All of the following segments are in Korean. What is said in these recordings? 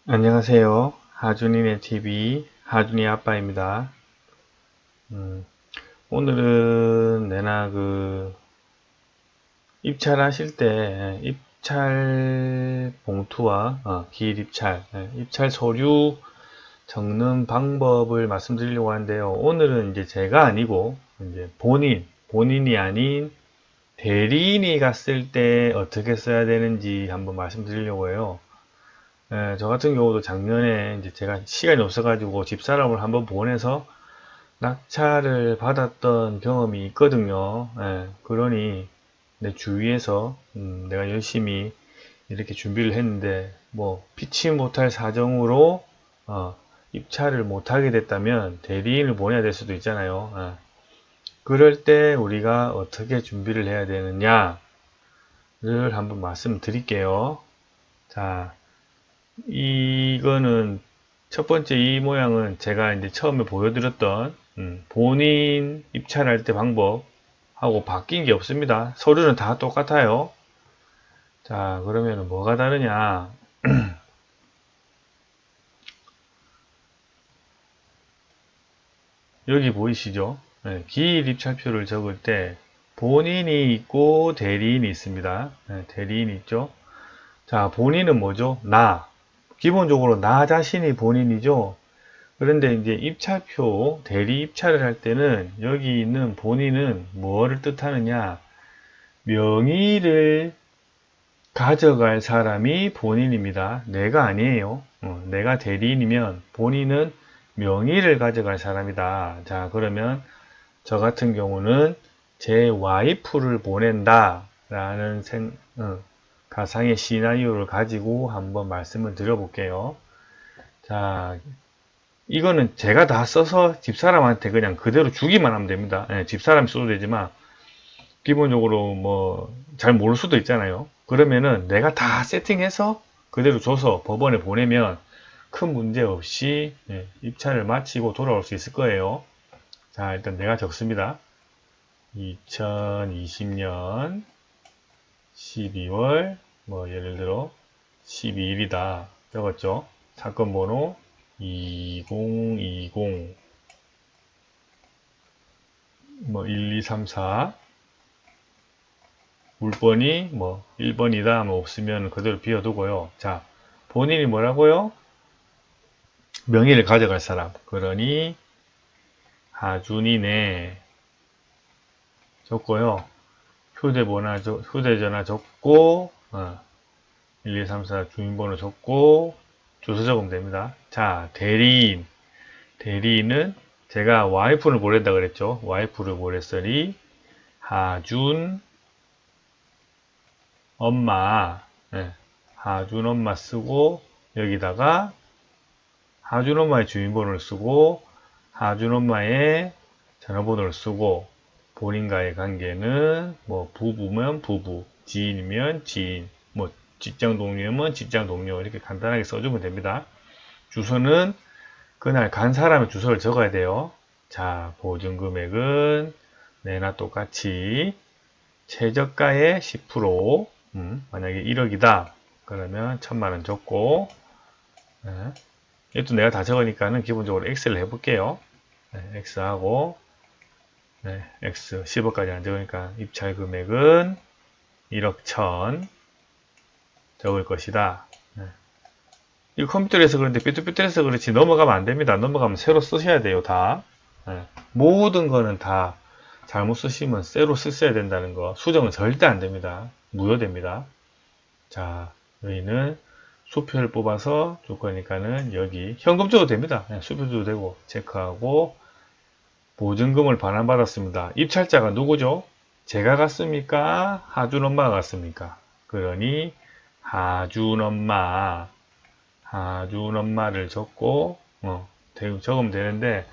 안녕하세요. 하준이네 TV 하준이 아빠입니다. 오늘은 내나 입찰하실 때 입찰 봉투와 기일 입찰, 입찰 서류 적는 방법을 말씀드리려고 하는데요. 오늘은 이제 제가 아니고 이제 본인이 아닌 대리인이 갔을 때 어떻게 써야 되는지 한번 말씀드리려고 해요. 저 같은 경우도 작년에 이제 제가 시간이 없어가지고 집사람을 한번 보내서 낙찰을 받았던 경험이 있거든요. 그러니 내 주위에서 내가 열심히 이렇게 준비를 했는데 뭐 피치 못할 사정으로 입찰을 못하게 됐다면 대리인을 보내야 될 수도 있잖아요. 그럴 때 우리가 어떻게 준비를 해야 되느냐를 한번 말씀드릴게요. 자, 이거는 첫 번째 이 모양은 제가 이제 처음에 보여드렸던 본인 입찰할 때 방법하고 바뀐 게 없습니다. 서류는 다 똑같아요. 자, 그러면 뭐가 다르냐? 여기 보이시죠? 기일 입찰표를 적을 때 본인이 있고 대리인이 있습니다. 대리인이 있죠? 자, 본인은 뭐죠? 나. 기본적으로 나 자신이 본인이죠? 그런데 이제 입찰표, 대리 입찰을 할 때는 여기 있는 본인은 뭐를 뜻하느냐? 명의를 가져갈 사람이 본인입니다. 내가 아니에요. 내가 대리인이면 본인은 명의를 가져갈 사람이다. 자, 그러면 저 같은 경우는 제 와이프를 보낸다. 라는 가상의 시나리오를 가지고 한번 말씀을 드려볼게요. 자, 이거는 제가 다 써서 집사람한테 그냥 그대로 주기만 하면 됩니다. 집사람이 써도 되지만 기본적으로 뭐 잘 모를 수도 있잖아요. 그러면은 내가 다 세팅해서 그대로 줘서 법원에 보내면 큰 문제 없이 입찰을 마치고 돌아올 수 있을 거예요. 자, 일단 내가 적습니다. 2020년 12월 뭐 예를 들어 12일이다 적었죠. 사건 번호 2020 뭐 1234 물건이 뭐 1번이다 뭐 없으면 그대로 비워두고요. 자, 본인이 뭐라고요? 명의를 가져갈 사람. 그러니 하준이네 적고요. 휴대전화 적고 1234 주민번호 적고 주소 적으면 됩니다. 자, 대리인은 제가 와이프를 보낸다 그랬죠. 와이프를 보냈으니 하준 엄마, 하준 엄마 쓰고 여기다가 하준 엄마의 주민번호를 쓰고 하준 엄마의 전화번호를 쓰고 본인과의 관계는 뭐 부부면 부부, 지인이면 지인, 뭐 직장 동료면 직장 동료 이렇게 간단하게 써주면 됩니다. 주소는 그날 간 사람의 주소를 적어야 돼요. 자, 보증금액은 내나 똑같이 최저가의 10%, 만약에 1억이다. 그러면 1000만원 적고, 이것도 내가 다 적으니까는 기본적으로 X를 해볼게요. X하고, X 10억까지 안 적으니까 입찰 금액은 1억 1000 적을 것이다. 이 컴퓨터에서 그런데 삐뚤삐뚤해서 그렇지 넘어가면 안 됩니다. 넘어가면 새로 쓰셔야 돼요, 다. 모든 거는 다 잘못 쓰시면 새로 쓰셔야 된다는 거. 수정은 절대 안 됩니다. 무효됩니다. 자, 여기는 수표를 뽑아서 줄 거니까는 여기 현금 줘도 됩니다. 수표 줘도 되고 체크하고 보증금을 반환받았습니다. 입찰자가 누구죠? 제가 갔습니까? 하준 엄마가 갔습니까? 그러니 하준 엄마를 적고 적으면 되는데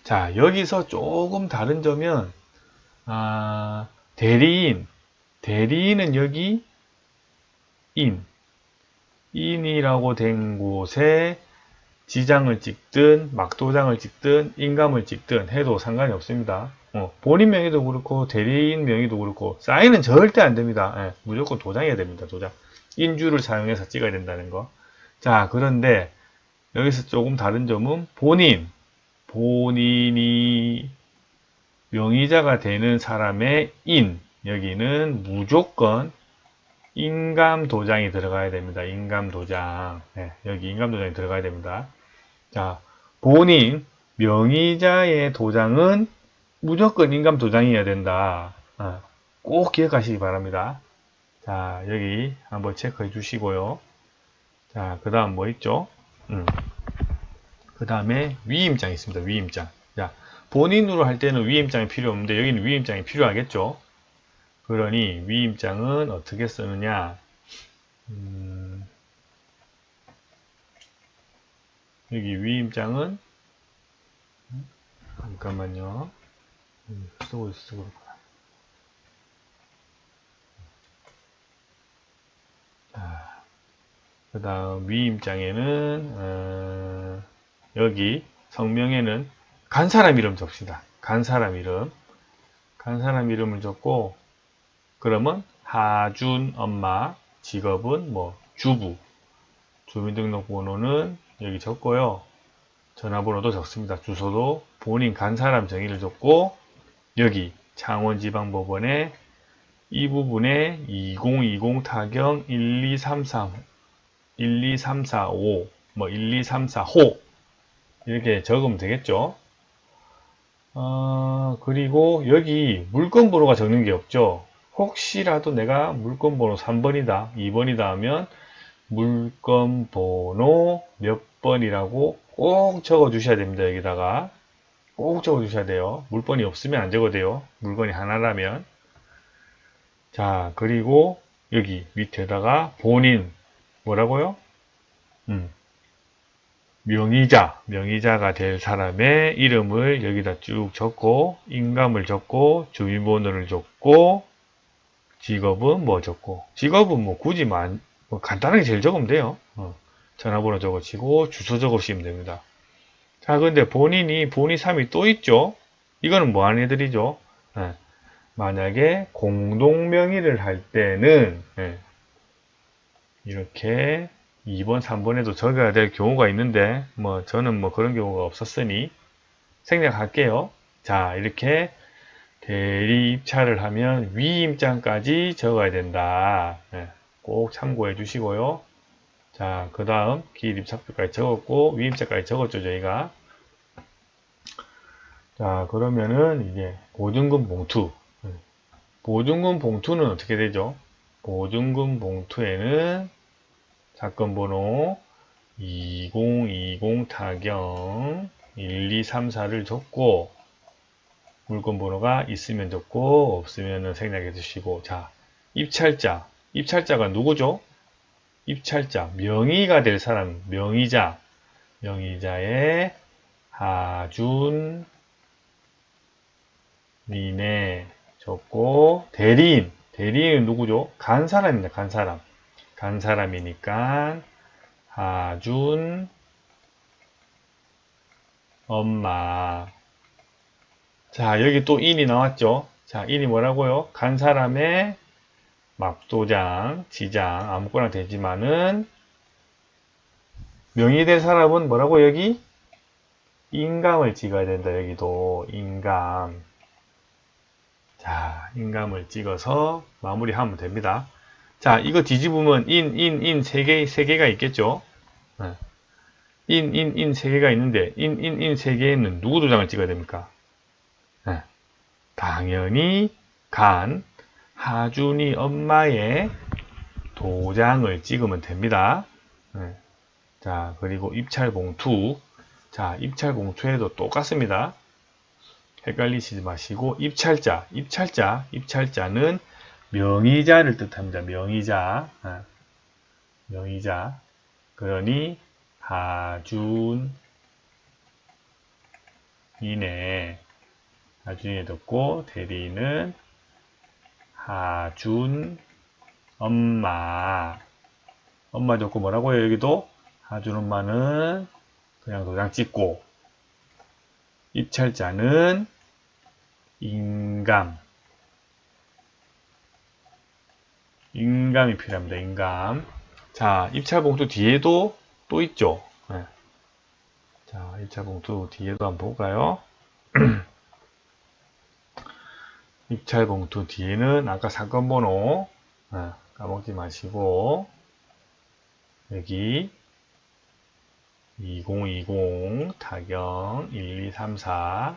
자 여기서 조금 다른 점은 대리인은 여기 인이라고 된 곳에 지장을 찍든 막도장을 찍든 인감을 찍든 해도 상관이 없습니다. 본인 명의도 그렇고 대리인 명의도 그렇고 사인은 절대 안 됩니다. 무조건 도장해야 됩니다. 도장. 인주를 사용해서 찍어야 된다는 거. 자, 그런데 여기서 조금 다른 점은 본인이 명의자가 되는 사람의 여기는 무조건 인감도장이 들어가야 됩니다. 인감도장. 네, 여기 인감도장이 들어가야 됩니다. 자, 본인 명의자의 도장은 무조건 인감도장이어야 된다. 꼭 기억하시기 바랍니다. 자, 여기 한번 체크해 주시고요. 자, 그 다음 뭐 있죠? 그 다음에 위임장 있습니다. 위임장. 자, 본인으로 할 때는 위임장이 필요 없는데 여기는 위임장이 필요하겠죠? 그러니 위임장은 어떻게 쓰느냐? 여기 위임장은 잠깐만요. 쓰고 있어 그렇구나. 자, 그 다음 위임장에는 여기 성명에는 간 사람 이름 적시다. 간 사람 이름을 적고 그러면 하준 엄마, 직업은 뭐 주부, 주민등록번호는 여기 적고요. 전화번호도 적습니다. 주소도 본인 간 사람 정의를 적고 여기 창원지방법원에 이 부분에 2020 타경 12345 뭐 1234호 이렇게 적으면 되겠죠. 그리고 여기 물건 번호가 적는 게 없죠. 혹시라도 내가 물건 번호 3번이다, 2번이다 하면 물건 번호 몇 번이라고 꼭 적어 주셔야 됩니다. 여기다가 꼭 적어 주셔야 돼요. 물건이 없으면 안 적어도 돼요. 물건이 하나라면. 자, 그리고 여기 밑에다가 본인 뭐라고요? 명의자가 될 사람의 이름을 여기다 쭉 적고 인감을 적고 주민번호를 적고 직업은 뭐 적고 직업은 뭐 굳이 뭐 간단하게 제일 적으면 돼요. 전화번호 적으시고 주소 적으시면 됩니다. 자, 근데 본인 3이 또 있죠? 이거는 뭐 하는 애들이죠? 만약에 공동명의를 할 때는 이렇게 2번, 3번에도 적어야 될 경우가 있는데 뭐 저는 뭐 그런 경우가 없었으니 생략할게요. 자, 이렇게 대리 입찰을 하면 위임장까지 적어야 된다. 꼭 참고해 주시고요. 자, 그 다음 기입입찰표까지 적었고 위임장까지 적었죠, 저희가. 자, 그러면은 이제 보증금 봉투. 보증금 봉투는 어떻게 되죠? 보증금 봉투에는 사건 번호 2020 타경 1234를 적고 물건 번호가 있으면 적고 없으면 생략해 주시고 자, 입찰자가 누구죠? 입찰자, 명의가 될 사람, 명의자의 하준 니네 적고 대리인은 누구죠? 간 사람입니다. 간 사람이니까 하준 엄마. 자, 여기 또 인이 나왔죠? 자, 인이 뭐라고요? 간 사람의 막도장, 지장 아무거나 되지만은 명의된 사람은 뭐라고 여기? 인감을 찍어야 된다. 여기도 인감. 자, 인감을 찍어서 마무리하면 됩니다. 자, 이거 뒤집으면 인 세 개가 있겠죠? 인 세 개가 있는데 인 세 개에는 누구 도장을 찍어야 됩니까? 당연히 간 하준이 엄마의 도장을 찍으면 됩니다. 자, 그리고 입찰 봉투. 자, 입찰 봉투에도 똑같습니다. 헷갈리시지 마시고 입찰자는 명의자를 뜻합니다. 명의자. 그러니 하준이네 듣고 대리인은 하준 엄마 좋고 뭐라고요? 여기도 하준 엄마는 그냥 도장 찍고 입찰자는 인감이 필요합니다. 인감. 자, 입찰 봉투 뒤에도 또 있죠. 자, 입찰 봉투 뒤에도 한번 볼까요? 입찰 봉투 뒤에는 아까 사건 번호 까먹지 마시고 여기 2020 타경 1234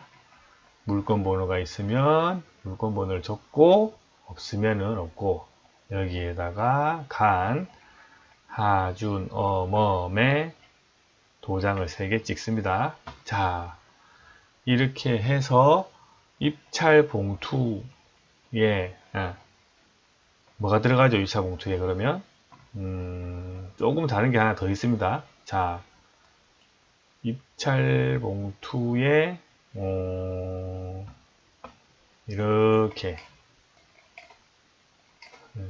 물건 번호가 있으면 물건 번호를 적고 없으면은 없고 여기에다가 간 하준 어멈의 도장을 3개 찍습니다. 자, 이렇게 해서 입찰 봉투에 뭐가 들어가죠? 입찰 봉투에 그러면 조금 다른 게 하나 더 있습니다. 자, 입찰 봉투에 이렇게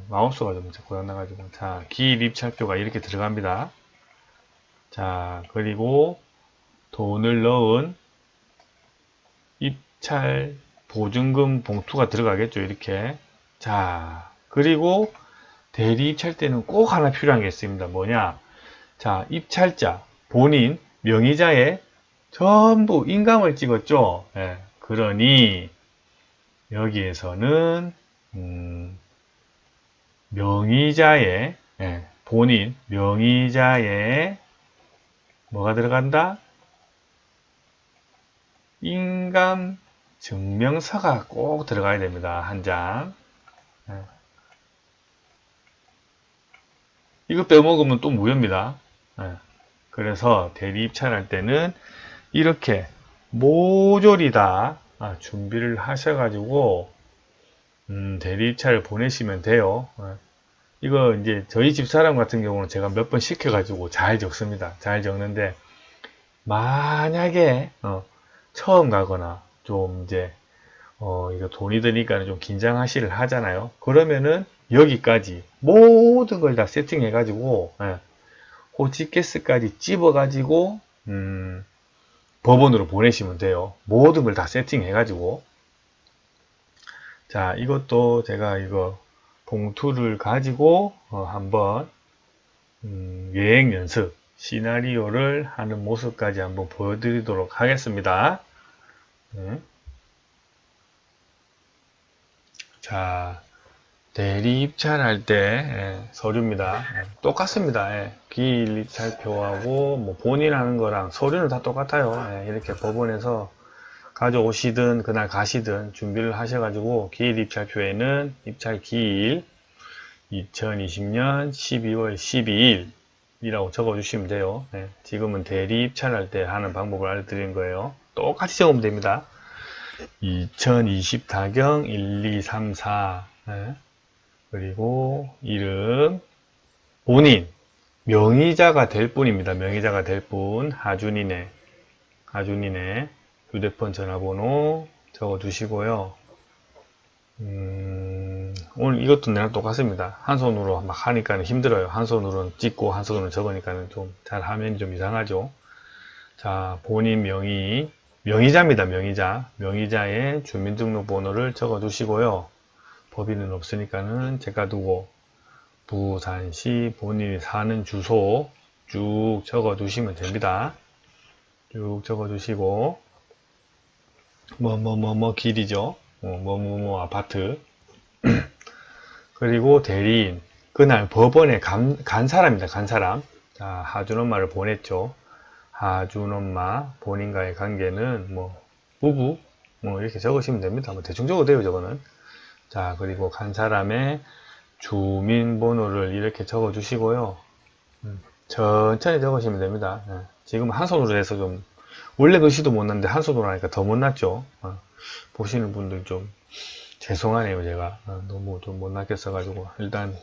마우스가 좀 고장나가지고 자, 기일 입찰표가 이렇게 들어갑니다. 자, 그리고 돈을 넣은 입찰 보증금 봉투가 들어가겠죠. 이렇게. 자, 그리고 대리 입찰 때는 꼭 하나 필요한 게 있습니다. 뭐냐? 자, 입찰자, 본인, 명의자에 전부 인감을 찍었죠. 예, 그러니 여기에서는 명의자의 본인, 명의자의 뭐가 들어간다? 인감 증명서가 꼭 들어가야 됩니다. 한 장. 이거 빼먹으면 또 무효입니다. 그래서 대리 입찰할 때는 이렇게 모조리 다 준비를 하셔가지고 대리 입찰을 보내시면 돼요. 이거 이제 저희 집사람 같은 경우는 제가 몇 번 시켜가지고 잘 적습니다. 잘 적는데 만약에 처음 가거나 좀 이제 이거 돈이 드니까 좀 긴장하시를 하잖아요. 그러면은 여기까지 모든 걸 다 세팅해 가지고 호치케스까지 찝어 가지고 법원으로 보내시면 돼요. 모든 걸 다 세팅해 가지고. 자, 이것도 제가 이거 봉투를 가지고 한번 여행 연습 시나리오를 하는 모습까지 한번 보여드리도록 하겠습니다. 자, 대리 입찰할 때 서류입니다. 똑같습니다. 기일 입찰표하고 뭐 본인 하는 거랑 서류는 다 똑같아요. 이렇게 법원에서 가져오시든 그날 가시든 준비를 하셔가지고 기일 입찰표에는 입찰 기일 2020년 12월 12일 이라고 적어주시면 돼요. 지금은 대리 입찰할 때 하는 방법을 알려드린 거예요. 똑같이 적으면 됩니다. 2020 타경 1234 그리고 이름 본인 명의자가 될 뿐입니다. 명의자가 될 뿐 하준이네 휴대폰 전화번호 적어주시고요. 오늘 이것도 내랑 똑같습니다. 한 손으로 막 하니까 힘들어요. 한 손으로는 찍고 한 손으로는 적으니까 좀 잘 화면이 좀 이상하죠. 자, 본인 명의자입니다. 명의자의 주민등록번호를 적어 두시고요. 법인은 없으니까는 제가 두고 부산시 본인이 사는 주소 쭉 적어 두시면 됩니다. 쭉 적어 두시고 길이죠. 아파트 그리고 대리인 그날 법원에 간 사람입니다. 간 사람. 자, 하준 엄마를 보냈죠. 하준 엄마 본인과의 관계는 뭐 부부 이렇게 적으시면 됩니다. 뭐 대충 적어도 돼요. 저거는. 자, 그리고 간 사람의 주민번호를 이렇게 적어 주시고요. 천천히 적으시면 됩니다. 지금 한 손으로 해서 좀 원래 글씨도 못났는데 한 손으로 하니까 더 못났죠. 보시는 분들 좀 죄송하네요. 제가 너무 좀 못났게 써가지고 일단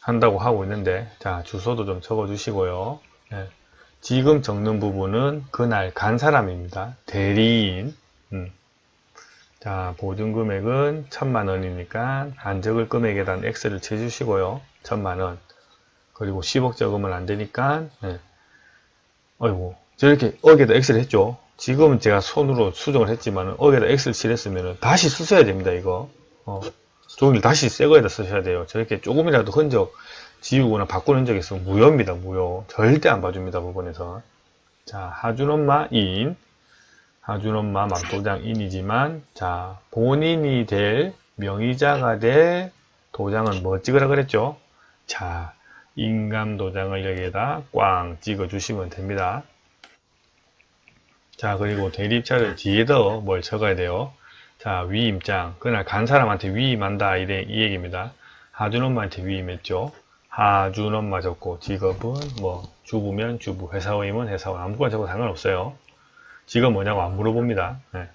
한다고 하고 있는데 자, 주소도 좀 적어 주시고요. 지금 적는 부분은 그날 간 사람입니다. 대리인. 자, 보증금액은 1000만원이니까 안 적을 금액에다 X를 쳐주시고요. 1000만원. 그리고 10억 적으면 안 되니까 어이구 저렇게 억에다 X를 했죠. 지금은 제가 손으로 수정을 했지만 억에다 X를 칠했으면 다시 쓰셔야 됩니다. 이거 종이를 다시 새 거에다 쓰셔야 돼요. 저렇게 조금이라도 흔적 지우거나 바꾸는 흔적이 있으면 무효입니다. 무효. 절대 안 봐줍니다. 법원에서. 자, 하준엄마 인. 하준엄마 막도장 인이지만, 자, 본인이 될, 명의자가 될 도장은 뭐 찍으라 그랬죠? 자, 인감 도장을 여기에다 꽝 찍어주시면 됩니다. 자, 그리고 대리입찰을 뒤에도 뭘 적어야 돼요? 자, 위임장. 그날 간 사람한테 위임한다. 이 얘기입니다. 하준엄마한테 위임했죠. 하준엄마 적고, 직업은 뭐, 주부면 주부, 회사원이면 회사원, 아무거나 적어도 상관없어요. 직업 뭐냐고 안 물어봅니다. 네.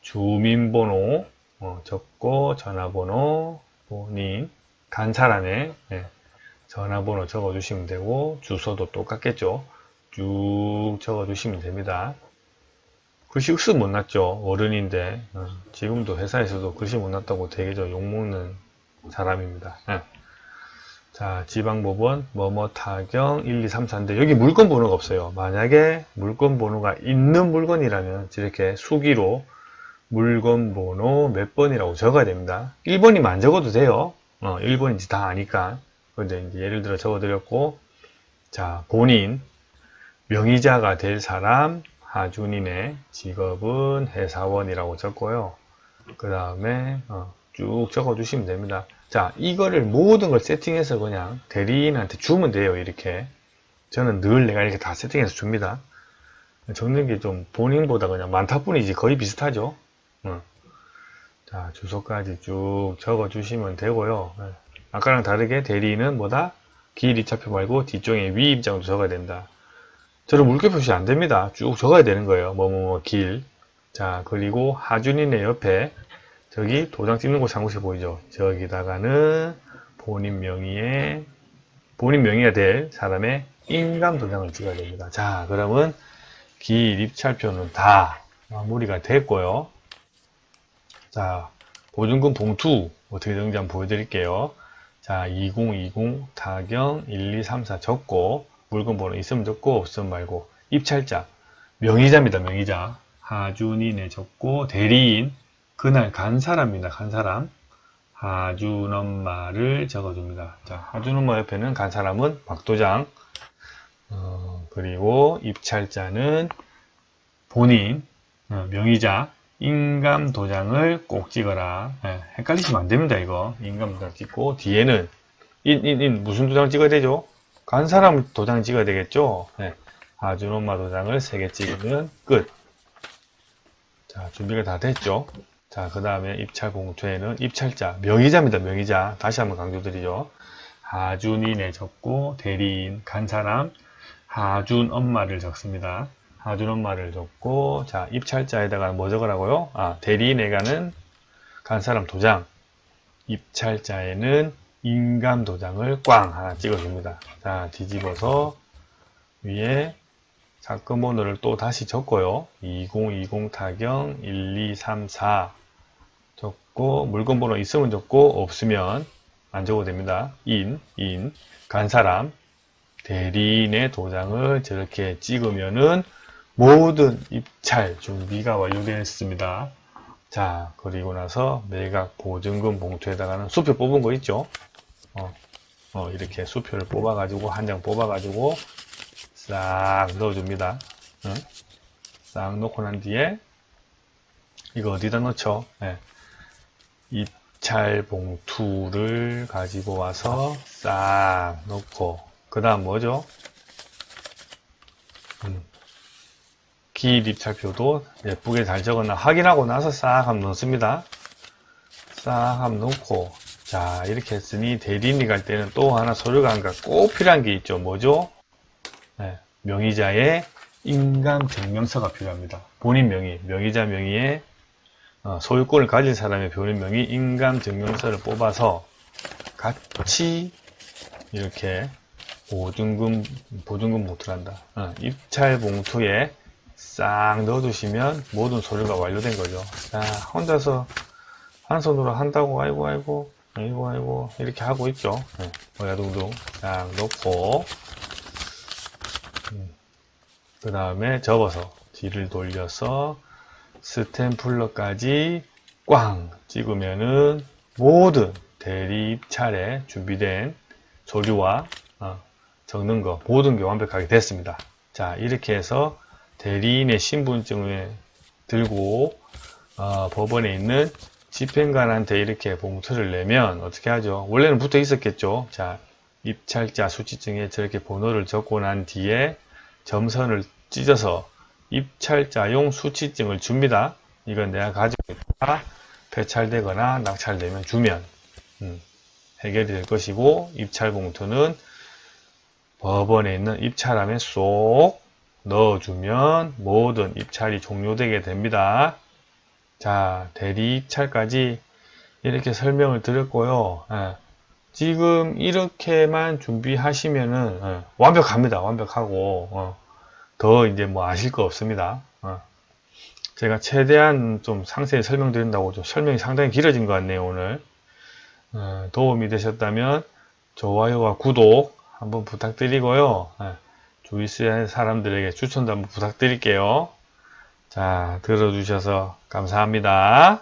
주민번호 적고, 전화번호, 본인, 간 사람의 전화번호 적어주시면 되고, 주소도 똑같겠죠. 쭉 적어주시면 됩니다. 글씨 쓱 못 났죠. 어른인데 지금도 회사에서도 글씨 못 났다고 되게 욕먹는 사람입니다. 자, 지방법원 뭐뭐 타경 1, 2, 3, 4인데 여기 물건 번호가 없어요. 만약에 물건 번호가 있는 물건이라면 이렇게 수기로 물건 번호 몇 번이라고 적어야 됩니다. 1번이면 안 적어도 돼요. 1번인지 다 아니까. 근데 이제 예를 들어 적어드렸고, 자, 본인 명의자가 될 사람 하준인의 직업은 회사원이라고 적고요. 그 다음에 쭉 적어주시면 됩니다. 자, 이거를 모든 걸 세팅해서 그냥 대리인한테 주면 돼요. 이렇게. 저는 늘 내가 이렇게 다 세팅해서 줍니다. 적는 게 좀 본인보다 그냥 많다 뿐이지 거의 비슷하죠. 자, 주소까지 쭉 적어주시면 되고요. 아까랑 다르게 대리인은 뭐다? 길 입찰표 말고 뒤쪽에 위 입장도 적어야 된다. 저는 물결 표시 안 됩니다. 쭉 적어야 되는 거예요. 뭐뭐뭐 길. 자, 그리고 하준인의 옆에 저기 도장 찍는 곳 한 곳이 보이죠? 저기다가는 본인 명의가 될 사람의 인감 도장을 찍어야 됩니다. 자, 그러면 길 입찰표는 다 마무리가 됐고요. 자, 보증금 봉투 어떻게 되는지 한번 보여드릴게요. 자, 2020 타경 1, 2, 3, 4 적고 물건 번호 있으면 적고 없으면 말고 입찰자 명의자입니다. 명의자 하준인에 적고 대리인 그날 간 사람입니다. 간 사람 하준엄마를 적어줍니다. 자, 하준엄마 옆에는 간 사람은 박도장 그리고 입찰자는 본인 명의자 인감도장을 꼭 찍어라. 헷갈리시면 안됩니다. 이거 인감도장 찍고 뒤에는 무슨 도장 찍어야 되죠? 간 사람 도장 찍어야 되겠죠? 하준엄마 도장을 3개 찍으면 끝. 자, 준비가 다 됐죠? 자, 그 다음에 입찰 봉투에는 입찰자, 명의자입니다. 명의자. 다시 한번 강조드리죠. 하준인에 적고 대리인, 간 사람, 하준엄마를 적습니다. 하준엄마를 적고, 자, 입찰자에다가 뭐 적으라고요? 대리인에가는 간 사람 도장, 입찰자에는 인감 도장을 꽝 하나 찍어줍니다. 자, 뒤집어서 위에 사건 번호를 또 다시 적고요. 2020 타경 1, 2, 3, 4 적고 물건 번호 있으면 적고 없으면 안 적어도 됩니다. 간 사람 대리인의 도장을 저렇게 찍으면은 모든 입찰 준비가 완료되었습니다. 자, 그리고 나서 매각 보증금 봉투에다가는 수표 뽑은 거 있죠? 이렇게 수표를 뽑아가지고 한 장 뽑아가지고 싹 넣어줍니다. 싹 넣고 난 뒤에 이거 어디다 넣죠? 입찰 봉투를 가지고 와서 싹 넣고 그 다음 뭐죠? 길 입찰표도 예쁘게 잘 적었나 확인하고 나서 싹 한번 넣습니다. 싹 한번 넣고 자, 이렇게 했으니 대리인이 갈 때는 또 하나 서류가 꼭 필요한 게 있죠. 뭐죠? 명의자의 인감증명서가 필요합니다. 본인 명의, 명의자 명의의 소유권을 가진 사람의 본인 명의 인감증명서를 뽑아서 같이 이렇게 보증금 봉투란다. 입찰 봉투에 싹 넣어두시면 모든 서류가 완료된 거죠. 자, 혼자서 한 손으로 한다고 아이고 이렇게 하고 있죠. 어야둥둥 딱 넣고 그 다음에 접어서 뒤를 돌려서 스탬플러까지 꽝 찍으면은 모든 대리 입찰에 준비된 서류와 적는 거 모든 게 완벽하게 됐습니다. 자, 이렇게 해서 대리인의 신분증을 들고 법원에 있는 집행관한테 이렇게 봉투를 내면 어떻게 하죠? 원래는 붙어 있었겠죠. 자, 입찰자 수취증에 저렇게 번호를 적고 난 뒤에 점선을 찢어서 입찰자용 수취증을 줍니다. 이건 내가 가지고 있다가 폐찰되거나 낙찰되면 주면 해결이 될 것이고, 입찰 봉투는 법원에 있는 입찰함에 쏙 넣어주면 모든 입찰이 종료되게 됩니다. 자, 대리 입찰까지 이렇게 설명을 드렸고요. 지금 이렇게만 준비하시면은 완벽합니다. 완벽하고 더 이제 뭐 아실 거 없습니다. 제가 최대한 좀 상세히 설명드린다고 좀 설명이 상당히 길어진 것 같네요. 오늘 도움이 되셨다면 좋아요와 구독 한번 부탁드리고요. 주위 사람들에게 추천도 한번 부탁드릴게요. 자, 들어주셔서 감사합니다.